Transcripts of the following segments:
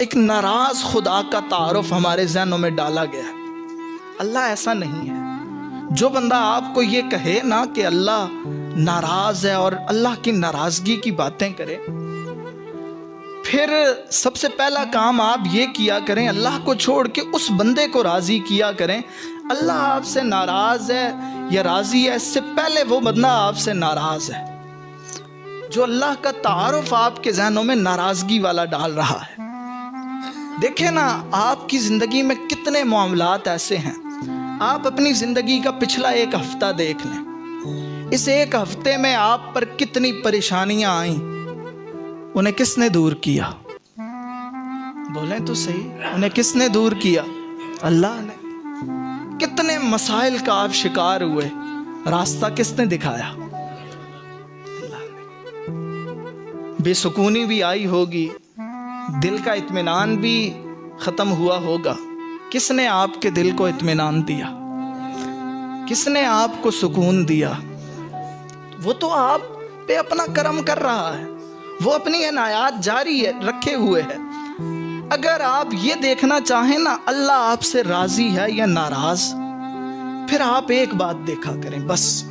ایک ناراض خدا کا تعارف ہمارے ذہنوں میں ڈالا گیا ہے۔ اللہ ایسا نہیں ہے۔ جو بندہ آپ کو یہ کہے نا کہ اللہ ناراض ہے اور اللہ کی ناراضگی کی باتیں کرے، پھر سب سے پہلا کام آپ یہ کیا کریں، اللہ کو چھوڑ کے اس بندے کو راضی کیا کریں۔ اللہ آپ سے ناراض ہے یا راضی ہے، اس سے پہلے وہ بندہ آپ سے ناراض ہے جو اللہ کا تعارف آپ کے ذہنوں میں ناراضگی والا ڈال رہا ہے۔ دیکھیں نا، آپ کی زندگی میں کتنے معاملات ایسے ہیں۔ آپ اپنی زندگی کا پچھلا ایک ہفتہ دیکھ لیں۔ اس ایک ہفتے میں آپ پر کتنی پریشانیاں آئیں، انہیں کس نے دور کیا؟ بولیں تو صحیح، انہیں کس نے دور کیا؟ اللہ نے۔ کتنے مسائل کا آپ شکار ہوئے، راستہ کس نے دکھایا؟ اللہ نے۔ بے سکونی بھی آئی ہوگی، دل کا اطمینان بھی ختم ہوا ہوگا۔ کس نے آپ کے دل کو اطمینان دیا؟ کس نے آپ کو سکون دیا؟ وہ تو آپ پہ اپنا کرم کر رہا ہے، وہ اپنی عنایات جاری ہے رکھے ہوئے ہے۔ اگر آپ یہ دیکھنا چاہیں نا اللہ آپ سے راضی ہے یا ناراض، پھر آپ ایک بات دیکھا کریں بس،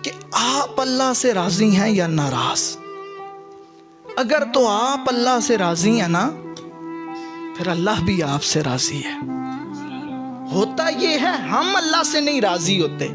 کہ آپ اللہ سے راضی ہیں یا ناراض۔ اگر تو آپ اللہ سے راضی ہیں نا، پھر اللہ بھی آپ سے راضی ہے۔ ہوتا یہ ہے ہم اللہ سے نہیں راضی ہوتے،